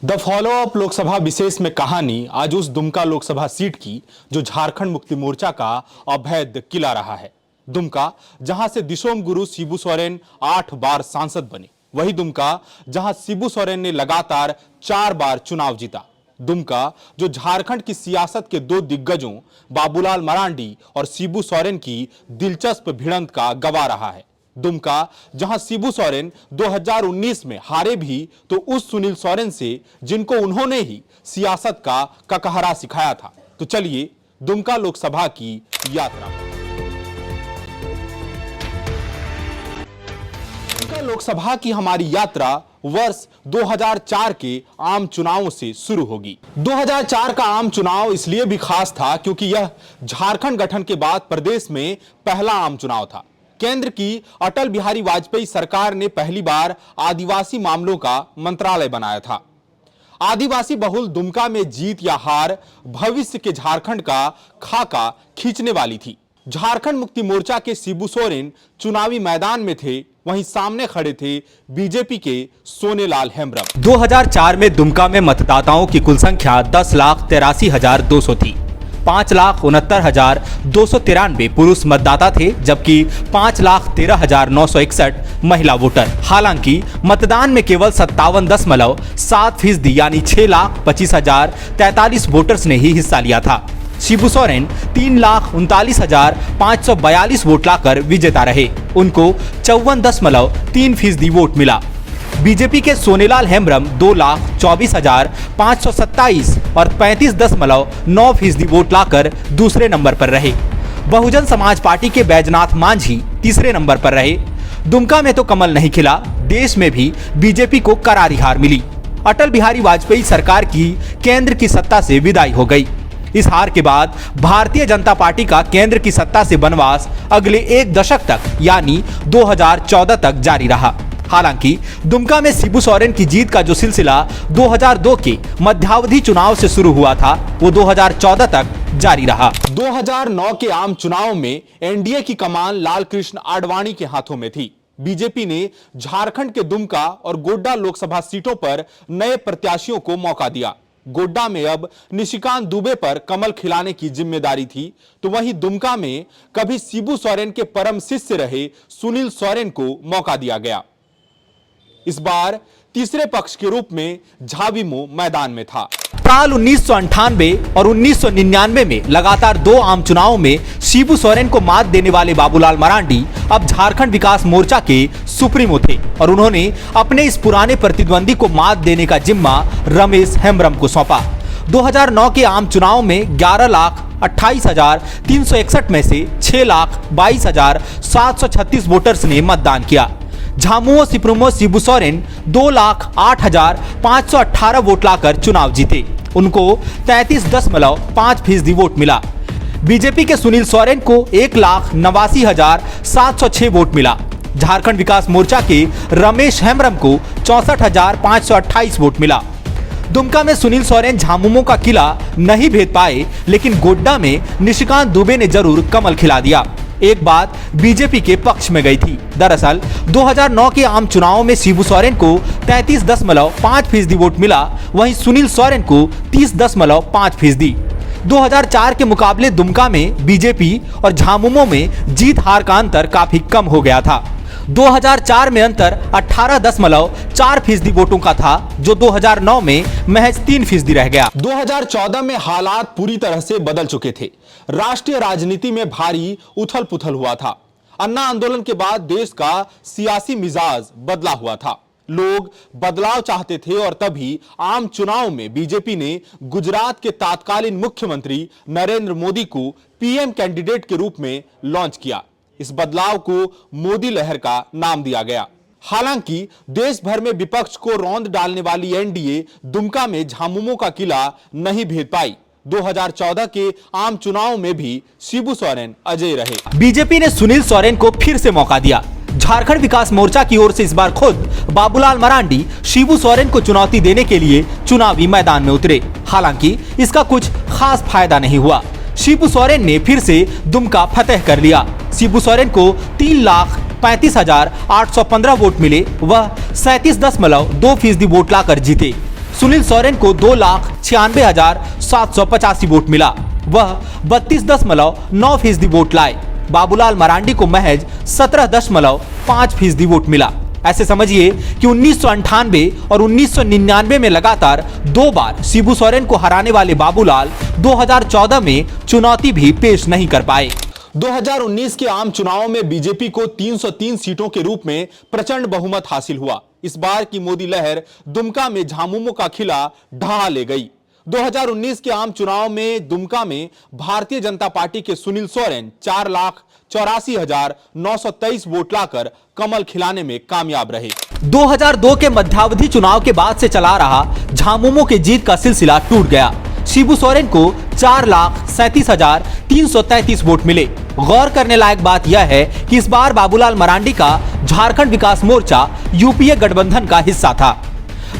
The follow up Lok Sabha विशेष में कहानी आज उस दुमका लोकसभा सीट की जो झारखंड मुक्ति मोर्चा का अवैध किला रहा है। दुमका जहां से दिशोम गुरु शिबू सोरेन 8 बार सांसद बने, वही दुमका जहां शिबू सोरेन ने लगातार 4 बार चुनाव जीता। दुमका जो झारखंड की सियासत के दो दिग्गजों बाबूलाल मरांडी और शिबू सोरेन की दिलचस्प भिड़ंत का गवाह रहा है। दुमका जहां शिबू सोरेन 2019 में हारे भी तो उस सुनील सोरेन से जिनको उन्होंने ही सियासत का ककहरा सिखाया था। तो चलिए दुमका लोकसभा की यात्रा। दुमका लोकसभा की हमारी यात्रा वर्ष 2004 के आम चुनावों से शुरू होगी। 2004 का आम चुनाव इसलिए भी खास था क्योंकि यह झारखंड गठन के बाद प्रदेश में पहला आम चुनाव था। केंद्र की अटल बिहारी वाजपेयी सरकार ने पहली बार आदिवासी मामलों का मंत्रालय बनाया था। आदिवासी बहुल दुमका में जीत या हार भविष्य के झारखंड का खाका खींचने वाली थी। झारखंड मुक्ति मोर्चा के शिबू सोरेन चुनावी मैदान में थे, वहीं सामने खड़े थे बीजेपी के सोनेलाल हेम्ब्रम। 2004 में दुमका में मतदाताओं की कुल संख्या 10,83,200 थी। 5,69,293 पुरुष मतदाता थे, जबकि 5,13,961 महिला वोटर। हालांकि मतदान में केवल 57.7% यानी 6,25,043 वोटर्स ने ही हिस्सा लिया था। शिबू सोरेन 3,39,542 वोट लाकर विजेता रहे। उनको 54.3% वोट मिला। बीजेपी के सोनेलाल हेम्ब्रम 2,24,527 और 35.9% वोट लाकर दूसरे नंबर पर रहे। बहुजन समाज पार्टी के बैजनाथ मांझी तीसरे नंबर पर रहे। दुमका में तो कमल नहीं खिला, देश में भी बीजेपी को करारी हार मिली। अटल बिहारी वाजपेयी सरकार की केंद्र की सत्ता से विदाई हो गई। इस हार के बाद भारतीय जनता पार्टी का केंद्र की सत्ता से बनवास अगले 1 दशक तक यानी 2014 तक जारी रहा। हालांकि दुमका में शिबू सोरेन की जीत का जो सिलसिला 2002 के मध्यावधि चुनाव से शुरू हुआ था, वो 2014 तक जारी रहा। 2009 के आम चुनाव में एनडीए की कमान लालकृष्ण आडवाणी के हाथों में थी। बीजेपी ने झारखंड के दुमका और गोड्डा लोकसभा सीटों पर नए प्रत्याशियों को मौका दिया। गोड्डा में अब निशिकांत दुबे पर कमल खिलाने की जिम्मेदारी थी, तो वहीं दुमका में कभी शिबू सोरेन के परम शिष्य रहे सुनील सोरेन को मौका दिया गया। इस बार तीसरे पक्ष के रूप में झाविमो मैदान में था। साल 1998 और 1999 में लगातार 2 आम चुनावों में शिबू सोरेन को मात देने वाले बाबूलाल मरांडी अब झारखंड विकास मोर्चा के सुप्रीमो थे और उन्होंने अपने इस पुराने प्रतिद्वंदी को मात देने का जिम्मा रमेश हेम्ब्रम को सौंपा। 2009 के आम चुनाव में 11,28,361 में से 6,22,736 वोटर्स ने मतदान किया। झामुमो सुप्रीमो शिबू सोरेन 2,08,518 वोट लाकर चुनाव जीते। उनको 33.5% वोट मिला। बीजेपी के सुनील सोरेन को 1,89,706 वोट मिला। झारखंड विकास मोर्चा के रमेश हेम्ब्रम को 64,528 वोट मिला। दुमका में सुनील सोरेन झामुमो का किला नहीं भेद पाए, लेकिन गोड्डा में निशिकांत दुबे ने जरूर कमल खिला दिया। एक बात बीजेपी के पक्ष में गई थी। दरअसल 2009 के आम चुनाव में शिबू सोरेन को 33.5% वोट मिला, वहीं सुनील सोरेन को 30.5%। 2004 के मुकाबले दुमका में बीजेपी और झामुमो में जीत हार का अंतर काफी कम हो गया था। 2004 में अंतर 18.4% वोटों का था, जो 2009 में महज 3% रह गया। 2014 में हालात पूरी तरह से बदल चुके थे। राष्ट्रीय राजनीति में भारी उथल पुथल हुआ था। अन्ना आंदोलन के बाद देश का सियासी मिजाज बदला हुआ था। लोग बदलाव चाहते थे और तभी आम चुनाव में बीजेपी ने गुजरात के तत्कालीन मुख्यमंत्री नरेंद्र मोदी को पीएम कैंडिडेट के रूप में लॉन्च किया। इस बदलाव को मोदी लहर का नाम दिया गया। हालांकि देश भर में विपक्ष को रौंद डालने वाली एनडीए दुमका में झामुमो का किला नहीं भेद पाई। 2014 के आम चुनाव में भी शिबू सोरेन अजय रहे। बीजेपी ने सुनील सोरेन को फिर से मौका दिया। झारखंड विकास मोर्चा की ओर से इस बार खुद बाबूलाल मरांडी शिबू सोरेन को चुनौती देने के लिए चुनावी मैदान में उतरे। हालांकि इसका कुछ खास फायदा नहीं हुआ। शिबू सोरेन ने फिर से दुमका फतेह कर लिया। शिबू सोरेन को 3,35,815 वोट मिले। वह 37.2% वोट लाकर जीते। सुनील सोरेन को 2,96,785 वोट मिला। वह 32.9% वोट लाए। बाबूलाल मरांडी को महज 17.5% वोट मिला। ऐसे समझिए कि 1998 और 1999 में लगातार 2 बार शिबू सोरेन को हराने वाले बाबूलाल 2014 में चुनौती भी पेश नहीं कर पाए। 2019 के आम चुनावों में बीजेपी को 303 सीटों के रूप में प्रचंड बहुमत हासिल हुआ। इस बार की मोदी लहर दुमका में झामुमो का खिला ढहा ले गई। 2019 के आम चुनाव में दुमका में भारतीय जनता पार्टी के सुनील सोरेन 4,84,923 वोट लाकर कमल खिलाने में कामयाब रहे। 2002 के मध्यावधि चुनाव के बाद से चला रहा झामुमो की जीत का सिलसिला टूट गया। शिबू सोरेन को 4,37,333 वोट मिले। गौर करने लायक बात यह है कि इस बार बाबूलाल मरांडी का झारखंड विकास मोर्चा यूपीए गठबंधन का हिस्सा था।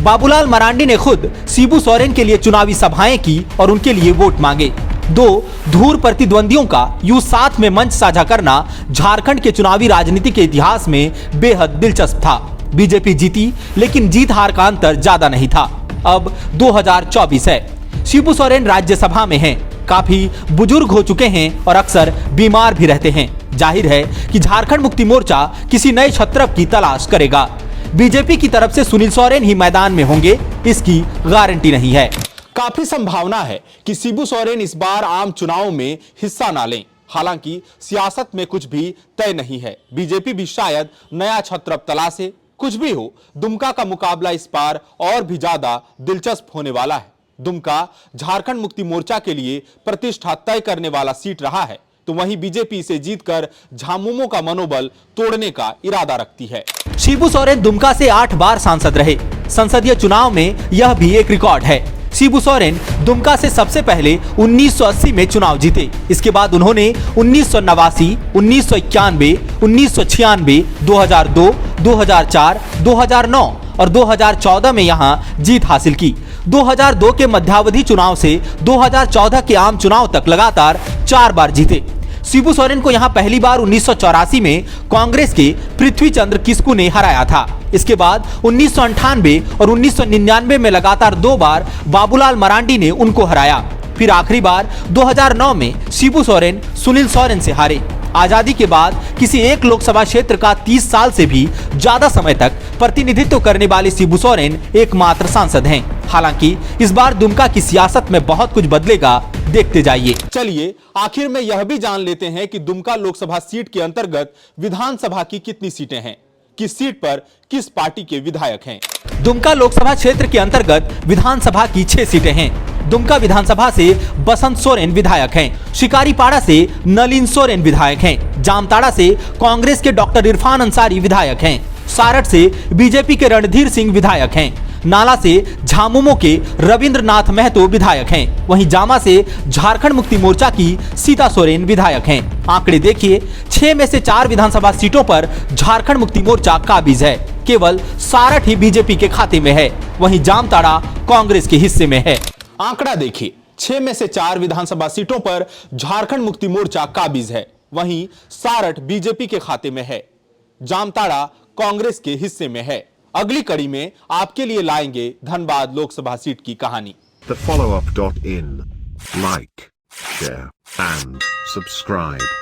बाबूलाल मरांडी ने खुद शिबू सोरेन के लिए चुनावी सभाएं की और उनके लिए वोट मांगे। 2 धूर प्रतिद्वंदियों का यूं साथ में मंच साझा करना झारखंड के चुनावी राजनीति के इतिहास में बेहद दिलचस्प था। बीजेपी जीती, लेकिन जीत हार का अंतर ज्यादा नहीं था। अब 2024 है। शिबू सोरेन राज्यसभा में हैं, काफी बुजुर्ग हो चुके हैं और अक्सर बीमार भी रहते हैं। जाहिर है कि झारखंड मुक्ति मोर्चा किसी नए छत्रप की तलाश करेगा। बीजेपी की तरफ से सुनील सोरेन ही मैदान में होंगे, इसकी गारंटी नहीं है। काफी संभावना है कि शिबू सोरेन इस बार आम चुनाव में हिस्सा ना लें। हालांकि सियासत में कुछ भी तय नहीं है। बीजेपी भी शायद नया छत्रप तलाशे। कुछ भी हो, दुमका का मुकाबला इस बार और भी ज्यादा दिलचस्प होने वाला है। दुमका झारखंड मुक्ति मोर्चा के लिए प्रतिष्ठा तय करने वाला सीट रहा है, तो वहीं बीजेपी से जीतकर झामुमो का मनोबल तोड़ने का इरादा रखती है। शिबू सोरेन दुमका से 8 बार सांसद रहे। संसदीय चुनाव में यह भी एक रिकॉर्ड है। शिबू सोरेन दुमका से सबसे पहले 1980 में चुनाव जीते। इसके बाद उन्होंने 1989, 1991, 1996, 2002, 2004, 2009 और 2014 में यहां जीत हासिल की। 2002 के मध्यावधि चुनाव से 2014 के आम चुनाव तक लगातार 4 बार जीते। शिबू सोरेन को यहां पहली बार 1984 में कांग्रेस के पृथ्वी चंद्र किस्कू ने हराया था। इसके बाद 1998 और 1999 में लगातार 2 बार बाबूलाल मरांडी ने उनको हराया। फिर आखिरी बार 2009 में शिबू सोरेन सुनील सोरेन से हारे। आजादी के बाद किसी एक लोकसभा क्षेत्र का 30 साल से भी ज्यादा समय तक प्रतिनिधित्व करने वाले शिबू सोरेन एकमात्र सांसद हैं। हालांकि इस बार दुमका की सियासत में बहुत कुछ बदलेगा, देखते जाइए। चलिए आखिर में यह भी जान लेते हैं कि दुमका लोकसभा सीट के अंतर्गत विधानसभा की कितनी सीटें हैं, किस सीट पर किस पार्टी के विधायक हैं। दुमका लोकसभा क्षेत्र के अंतर्गत विधानसभा की 6 सीटें हैं। दुमका विधानसभा से बसंत सोरेन विधायक हैं। शिकारीपाड़ा से नलिन सोरेन विधायक हैं। जामताड़ा से कांग्रेस के डॉक्टर इरफान अंसारी विधायक हैं। सारठ से बीजेपी के रणधीर सिंह विधायक हैं। नाला से झामुमो के रविंद्रनाथ महतो विधायक हैं। वहीं जामा से झारखंड मुक्ति मोर्चा की सीता सोरेन विधायक हैं। आंकड़े देखिए, 6 में से 4 विधानसभा सीटों पर झारखंड मुक्ति मोर्चा काबिज है। केवल सारठ ही बीजेपी के खाते में है, वहीं जामताड़ा कांग्रेस के हिस्से में है। आंकड़ा देखिए, 6 में से 4 विधानसभा सीटों पर झारखंड मुक्ति मोर्चा काबिज है, वहीं सारठ बीजेपी के खाते में है, जामताड़ा कांग्रेस के हिस्से में है। अगली कड़ी में आपके लिए लाएंगे धनबाद लोकसभा सीट की कहानी। The followup.in. Like, share, and subscribe.